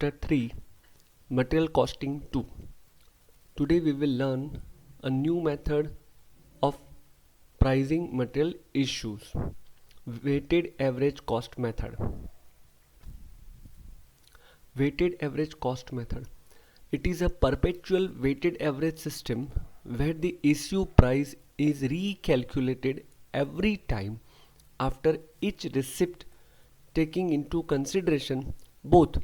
Chapter 3 Material Costing 2. Today we will learn a new method of pricing material issues, weighted average cost method. Weighted average cost method. It is a perpetual weighted average system where the issue price is recalculated every time after each receipt, taking into consideration both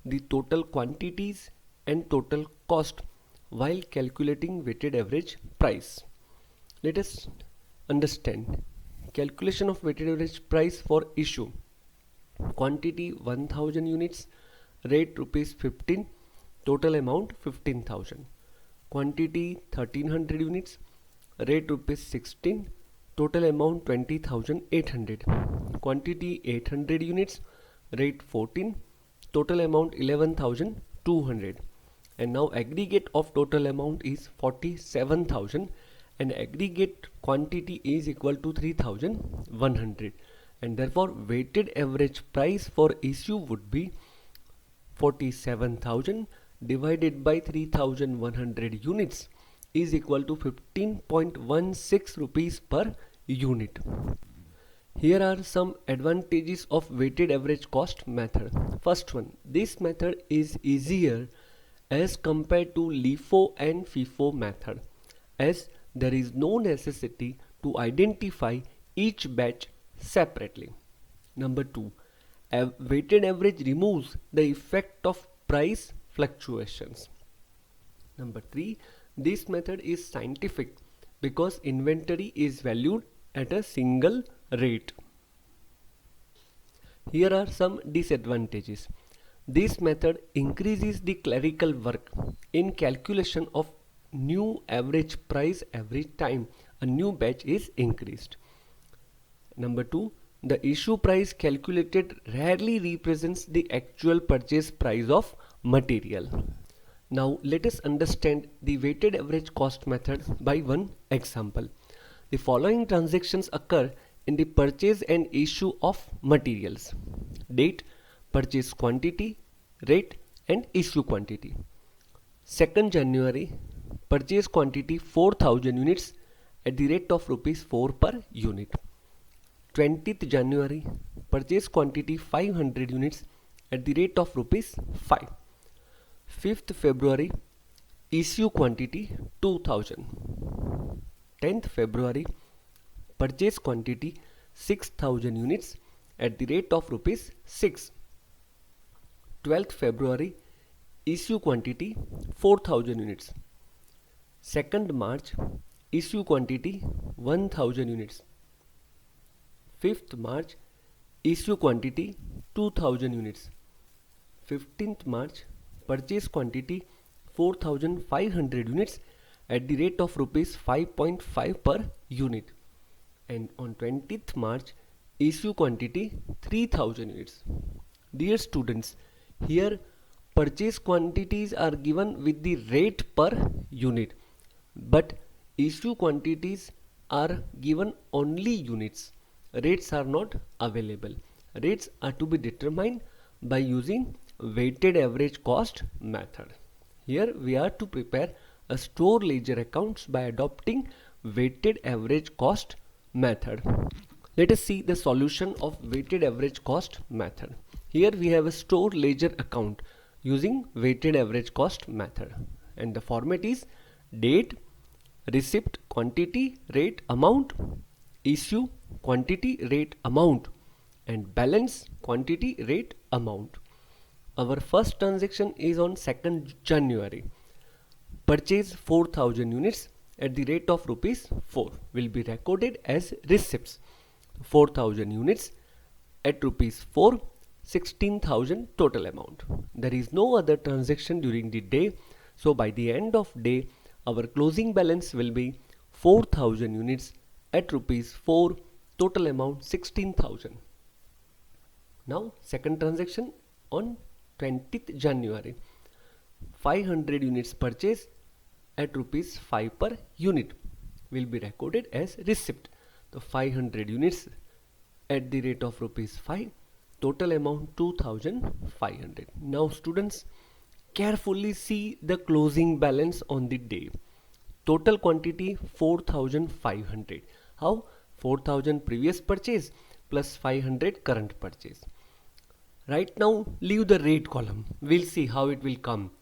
the total quantities and total cost while calculating weighted average price. Let us understand calculation of weighted average price for issue. Quantity 1000 units, rate rupees 15, total amount 15,000. Quantity 1300 units, rate rupees 16, total amount 20,800. Quantity 800 units, rate 14, total amount 11,200. And now aggregate of total amount is 47,000 and aggregate quantity is equal to 3,100, and therefore weighted average price for issue would be 47,000 divided by 3,100 units is equal to 15.16 rupees per unit. Here are some advantages of weighted average cost method. First one, this method is easier as compared to LIFO and FIFO method, as there is no necessity to identify each batch separately. Number 2, weighted average removes the effect of price fluctuations. Number 3, this method is scientific because inventory is valued at a single rate. Here are some disadvantages. This method increases the clerical work in calculation of new average price every time a new batch is increased. Number 2, the issue price calculated rarely represents the actual purchase price of material. Now let us understand the weighted average cost method by one example. The following transactions occur in the purchase and issue of materials: date, purchase quantity, rate and issue quantity. 2nd January, purchase quantity 4,000 units at the rate of rupees 4 per unit. 20th January, purchase quantity 500 units at the rate of rupees 5. 5th February, issue quantity 2000. 10th February, purchase quantity 6,000 units at the rate of rupees 6. 12th February, issue quantity 4,000 units. 2nd March, issue quantity 1,000 units. 5th March, issue quantity 2,000 units. 15th March, purchase quantity 4,500 units at the rate of rupees 5.5 per unit. And on 20th March, issue quantity 3,000 units. Dear students, here purchase quantities are given with the rate per unit, but issue quantities are given only units. Rates are not available. Rates are to be determined by using weighted average cost method. Here we are to prepare a store ledger accounts by adopting weighted average cost method. Let us see the solution of weighted average cost method. Here we have a store ledger account using weighted average cost method, and the format is date, receipt, quantity, rate, amount, issue, quantity, rate, amount, and balance, quantity, rate, amount. Our first transaction is on 2nd January. Purchase 4,000 units at the rate of rupees 4 will be recorded as receipts. 4,000 units at rupees 4, 16,000 total amount. There is no other transaction during the day, so by the end of day our closing balance will be 4,000 units at rupees 4, total amount 16,000. Now second transaction on 20th January. 500 units purchase at rupees 5 per unit will be recorded as receipt. The 500 units at the rate of rupees 5, total amount 2500. Now students, carefully see the closing balance on the day. Total quantity 4500. How? 4000 previous purchase plus 500 current purchase. Right now leave the rate column. We'll see how it will come.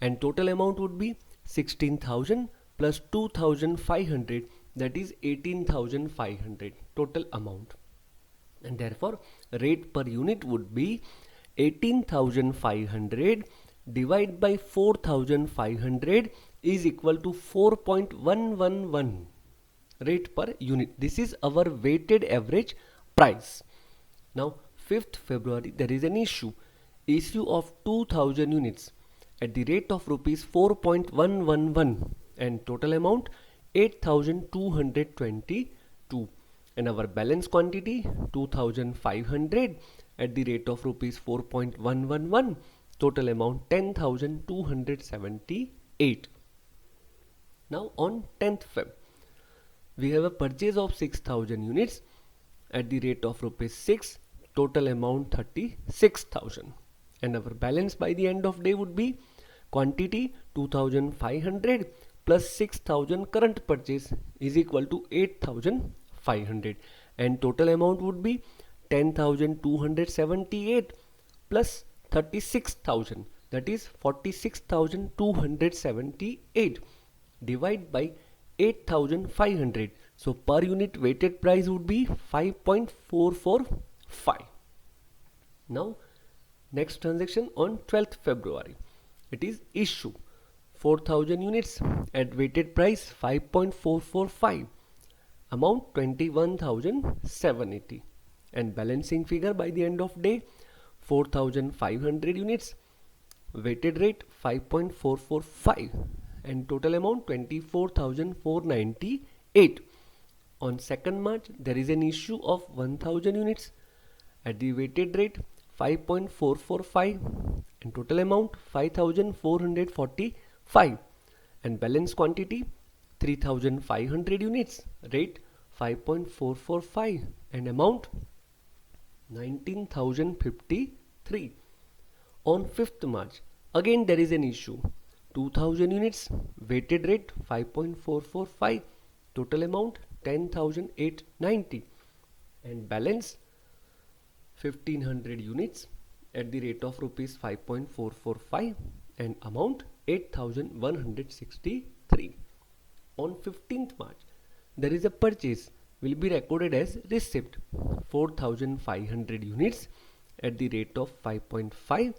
And total amount would be 16,000 plus 2500, that is 18,500 total amount. And therefore rate per unit would be 18,500 divided by 4,500 is equal to 4.111 rate per unit. This is our weighted average price. Now 5th February there is an issue of 2000 units at the rate of rupees 4.111 and total amount 8222, and our balance quantity 2500 at the rate of rupees 4.111, total amount 10,278. Now on 10th Feb we have a purchase of 6000 units at the rate of rupees 6, total amount 36,000, and our balance by the end of day would be quantity 2500 plus 6000 current purchase is equal to 8500, and total amount would be 10,278 plus 36,000, that is 46,278 divided by 8,500. So per unit weighted price would be 5.445. Now next transaction on 12th February. It is issue 4000 units at weighted price 5.445, amount 21,780, and balancing figure by the end of day 4500 units, weighted rate 5.445, and total amount 24,498. On 2nd March there is an issue of 1000 units at the weighted rate 5.445 and total amount 5,445, and balance quantity 3500 units, rate 5.445 and amount 19,053. On 5th March again there is an issue 2000 units, weighted rate 5.445, total amount 10,890, and balance 1500 units at the rate of rupees 5.445 and amount 8,163. On 15th March there is a purchase will be recorded as receipt 4500 units at the rate of 5.5,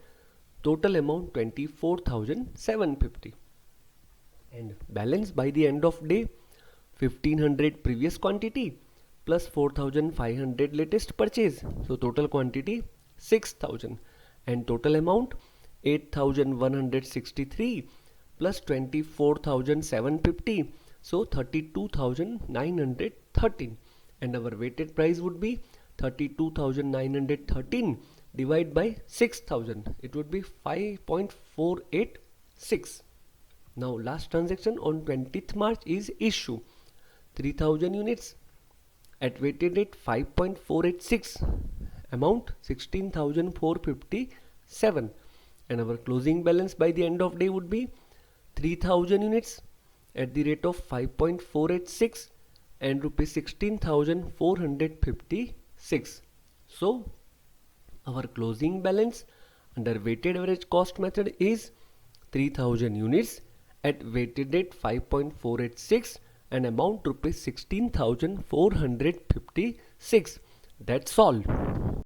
total amount 24,750, and balance by the end of day 1500 previous quantity plus 4500 latest purchase, so total quantity 6000, and total amount 8,163 plus 24,750, so 32,913, and our weighted price would be 32,913 divided by 6000, it would be 5.486. Now last transaction on 20th March is issue 3000 units at weighted rate 5.486, amount 16,457, and our closing balance by the end of day would be 3000 units at the rate of 5.486 and rupees 16,456. So our closing balance under weighted average cost method is 3000 units at weighted rate 5.486 and amount rupees 16,456. That's all.